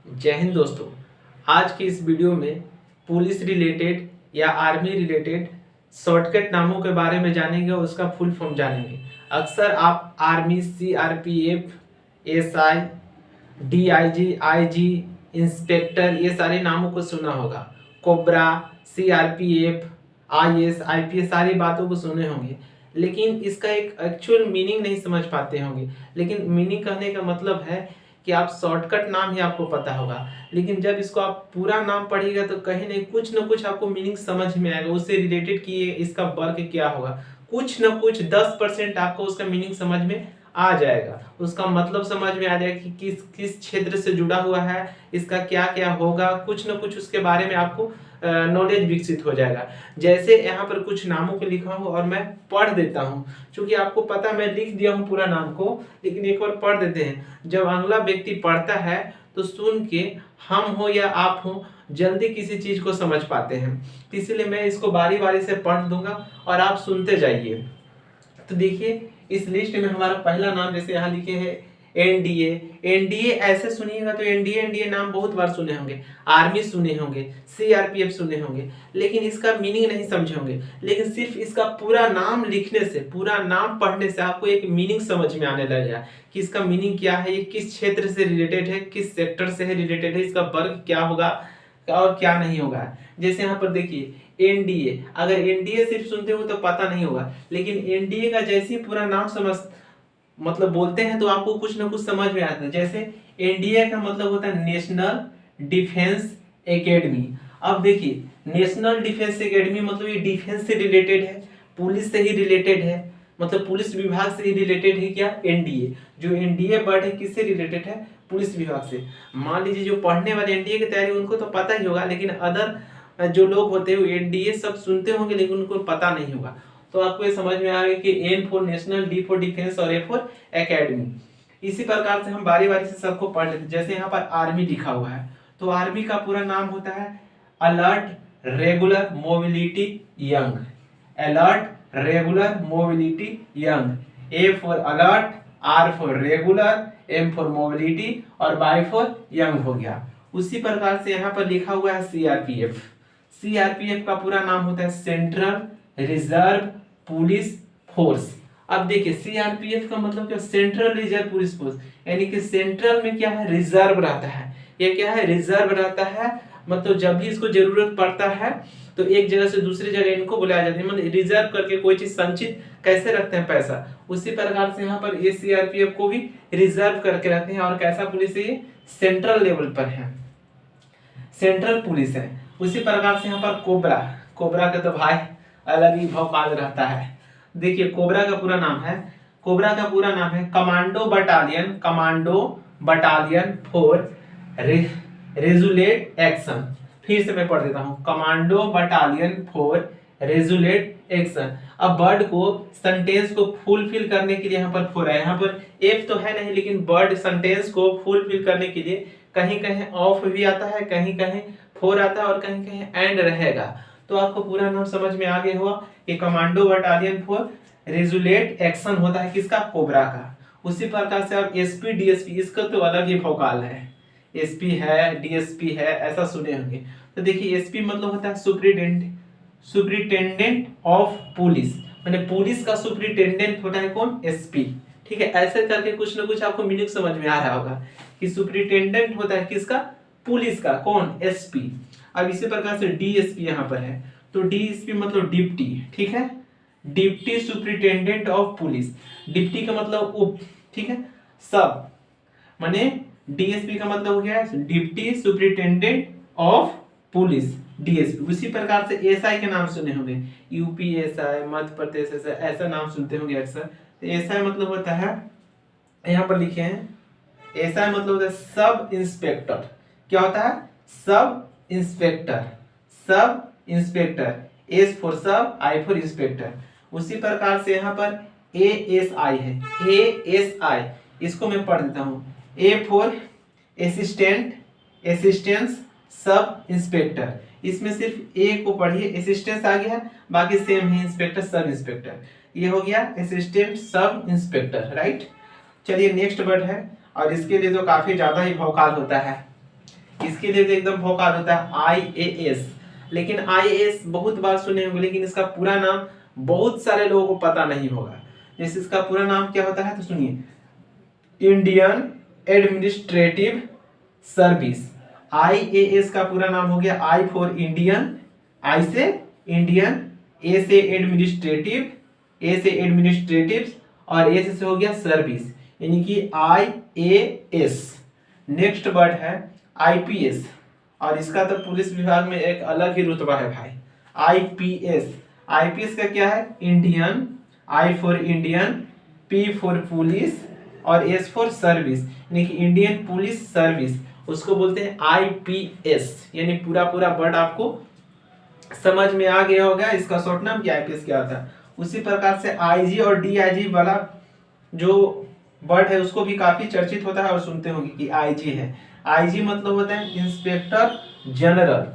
जय हिंद दोस्तों। आज की इस वीडियो में पुलिस रिलेटेड या आर्मी रिलेटेड शॉर्टकट नामों के बारे में जानेंगे और उसका फुल फॉर्म जानेंगे। अक्सर आप army, CRPF, SI, DIG, IG, inspector ये सारे नामों को सुना होगा। कोबरा, सीआरपीएफ, आईएएस, आईपीएस सारी बातों को सुने होंगे, लेकिन इसका एक एक्चुअल मीनिंग नहीं समझ पाते होंगे। लेकिन मीनिंग कहने का मतलब है कि आप शॉर्टकट नाम ही आपको पता होगा, लेकिन जब इसको आप पूरा नाम पढ़िएगा तो कहीं नहीं कुछ न कुछ आपको मीनिंग समझ में आएगा, उससे रिलेटेड कि इसका वर्क क्या होगा। कुछ न कुछ 10% आपको उसका मीनिंग समझ में आ जाएगा, उसका मतलब समझ में आ जाएगा कि किस किस क्षेत्र से जुड़ा हुआ है, इसका क्या क्या होगा। कुछ न कुछ उसके बारे में आपको नॉलेज विकसित हो जाएगा। जैसे यहाँ पर कुछ नामों को लिखा हूँ और मैं पढ़ देता हूँ, क्योंकि आपको पता मैं लिख दिया हूँ पूरा नाम को, लेकिन एक बार पढ़ देते हैं। जब अगला व्यक्ति पढ़ता है तो सुन के हम हो या आप हो जल्दी किसी चीज को समझ पाते हैं, तो इसीलिए मैं इसको बारी बारी से पढ़ दूंगा और आप सुनते जाइए। तो देखिए इस लिस्ट में हमारा पहला नाम जैसे यहाँ लिखे हैं एनडीए। एनडीए ऐसे सुनिएगा तो एनडीए एनडीए नाम बहुत बार सुने होंगे, आर्मी सुने होंगे, सीआरपीएफ सुने होंगे, लेकिन इसका मीनिंग नहीं समझे होंगे। लेकिन सिर्फ इसका पूरा नाम लिखने से, पूरा नाम पढ़ने से आपको एक मीनिंग समझ में आने लगेगा कि इसका मीनिंग क्या है, ये किस क्षेत्र से रिलेटेड है, किस सेक्टर से रिलेटेड है, इसका वर्ग क्या होगा और क्या नहीं होगा। जैसे यहाँ पर देखिए एनडीए, अगर एनडीए सिर्फ सुनते हो तो पता नहीं होगा, लेकिन एनडीए का जैसे ही पूरा नाम समझ मतलब बोलते हैं तो आपको कुछ ना कुछ समझ में आता है। जैसे एनडीए का मतलब होता है नेशनल डिफेंस एकेडमी। अब देखिए नेशनल डिफेंस एकेडमी मतलब ये डिफेंस से रिलेटेड है, पुलिस से ही रिलेटेड है, मतलब पुलिस विभाग से ही रिलेटेड है। क्या एनडीए, जो एनडीए वर्ड है किससे रिलेटेड है, पुलिस विभाग से। मान लीजिए जो पढ़ने वाले एनडीए की तैयारी उनको तो पता ही होगा, लेकिन अदर जो लोग होते हैं एनडीए सब सुनते होंगे लेकिन उनको पता नहीं होगा। तो आपको ये समझ में आ गया कि N for national, D for defence और ए फॉर एकेडमी। इसी प्रकार से हम बारी बारी से सबको पढ़ लेते हैं। जैसे यहाँ पर आर्मी लिखा हुआ है तो आर्मी का पूरा नाम होता है alert regular mobility young. Alert regular mobility young. A for alert, R for regular, M for mobility और वाई फॉर यंग हो गया। उसी प्रकार से यहाँ पर लिखा हुआ है सीआरपीएफ। सीआरपीएफ का पूरा नाम होता है सेंट्रल रिजर्व पुलिस फोर्स। अब देखिए सीआरपीएफ का मतलब क्या, सेंट्रल रिजर्व पुलिस फोर्स, यानी कि सेंट्रल में क्या है, रिजर्व रहता है। ये क्या है, रिजर्व रहता है, मतलब जब भी इसको जरूरत पड़ता है तो एक जगह से दूसरी जगह इनको बुलाया जाता है। मतलब रिजर्व करके कोई चीज संचित कैसे रखते हैं पैसा, उसी प्रकार से यहाँ पर ये सीआरपीएफ को भी रिजर्व करके रखते हैं। और कैसा पुलिस है, ये सेंट्रल लेवल पर है, सेंट्रल पुलिस है। उसी प्रकार से यहाँ पर कोबरा, कोबरा का तो भाई अलग ही भौकाल रहता है। देखिए कोबरा का पूरा नाम है, कोबरा का पूरा नाम है commando battalion, commando battalion for resolute action. फिर से मैं पढ़ देता हूँ, commando battalion for resolute action. अब वर्ड को, सेंटेंस को फुलफिल करने के लिए यहाँ पर फोर है, यहाँ पर एफ तो है नहीं, लेकिन वर्ड सेंटेंस को फुलफिल करने के लिए कहीं कहीं ऑफ भी आता है, कहीं कहीं फोर आता है और कहीं कहीं एंड रहेगा। तो आपको पूरा नाम समझ में आ गया हुआ कि commando battalion for resolute action होता है किसका, कोबरा का। उसी प्रकार से आप एसपी डीएसपी, इसका तो अलग ही भौकाल है, एसपी है डीएसपी है ऐसा सुने होंगे। तो देखिए एसपी मतलब होता है सुप्रिटेंडेंट ऑफ पुलिस, माने पुलिस का सुप्रिटेंडेंट होता है कौन, एसपी। ठीक है, ऐसे करके कुछ ना कुछ आपको मीनिंग समझ में आ रहा होगा कि सुप्रिटेंडेंट होता है किसका, पुलिस का, कौन, एसपी। अब इसी प्रकार से डीएसपी यहाँ पर है, तो डीएसपी मतलब डिप्टी। ठीक है, deputy superintendent of police, deputy का मतलब उप, ठीक है, सब, माने डीएसपी का मतलब हो गया deputy superintendent of police, DSP. उसी प्रकार से एसआई के नाम सुने होंगे, UP SI, Madhya Pradesh SI, ऐसा नाम सुनते होंगे अक्सर। तो एसआई मतलब होता है, यहाँ पर लिखे हैं, एसआई मतलब होता है सब इंस्पेक्टर। क्या होता है, sub inspector, sub inspector, S for सब, आई फॉर इंस्पेक्टर। उसी प्रकार से यहाँ पर एएसआई है, एएसआई, इसको मैं पढ़ देता हूँ, A for assistant, assistance sub inspector. इसमें सिर्फ ए को पढ़िए, असिस्टेंस आ गया, बाकी सेम है, इंस्पेक्टर सब इंस्पेक्टर, ये हो गया असिस्टेंट सब इंस्पेक्टर, राइट। चलिए नेक्स्ट वर्ड है, और इसके लिए तो काफी ज्यादा ही भौकाल होता है, इसके लिए तो एकदम भौकाल होता है IAS। लेकिन IAS बहुत बार सुने होंगे, लेकिन इसका पूरा नाम बहुत सारे लोगों को पता नहीं होगा। जैसे इसका पूरा नाम क्या होता है तो सुनिए, इंडियन एडमिनिस्ट्रेटिव सर्विस। IAS का पूरा नाम हो गया I फॉर इंडियन, I से इंडियन, A से एडमिनिस्ट्रेटिव, A से एडमिनिस्ट्रेटिव और A से हो गया सर्विस, यानी कि IAS। नेक्स्ट वर्ड है IPS, और इसका तो पुलिस विभाग में एक अलग ही रुतबा है भाई। IPS का क्या है, Indian, I for Indian, P for police और S फॉर सर्विस, यानी कि इंडियन पुलिस सर्विस, उसको बोलते हैं IPS। यानी पूरा वर्ड आपको समझ में आ गया होगा इसका शॉर्ट नाम क्या IPS क्या होता है। उसी प्रकार से IG और DIG वाला जो वर्ड है उसको भी काफी चर्चित होता है और सुनते होंगे कि IG है। IG मतलब होता है इंस्पेक्टर जनरल,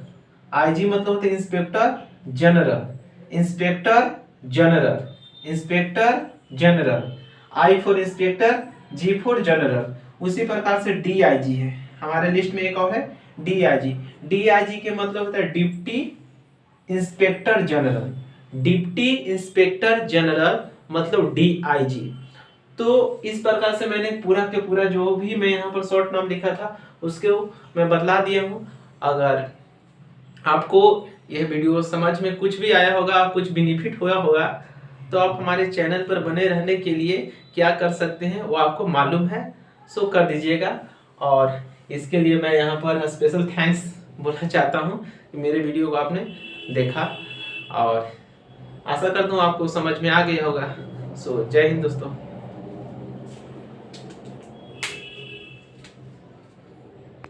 IG मतलब होता है inspector general, inspector general, inspector general, I for inspector, G for general. उसी प्रकार से DIG है हमारे लिस्ट में, एक और है DIG। DIG के मतलब होता है deputy inspector general, deputy inspector general मतलब DIG। तो इस प्रकार से मैंने पूरा के पूरा जो भी मैं यहाँ पर शॉर्ट नाम लिखा था उसको मैं बदला दिया हूँ। अगर आपको यह वीडियो समझ में कुछ भी आया होगा, कुछ बेनिफिट हुआ होगा, तो आप हमारे चैनल पर बने रहने के लिए क्या कर सकते हैं वो आपको मालूम है, सो कर दीजिएगा। और इसके लिए मैं यहाँ पर स्पेशल थैंक्स बोलना चाहता हूँ कि मेरे वीडियो को आपने देखा, और आशा करता हूँ आपको समझ में आ गया होगा। सो जय हिंद दोस्तों।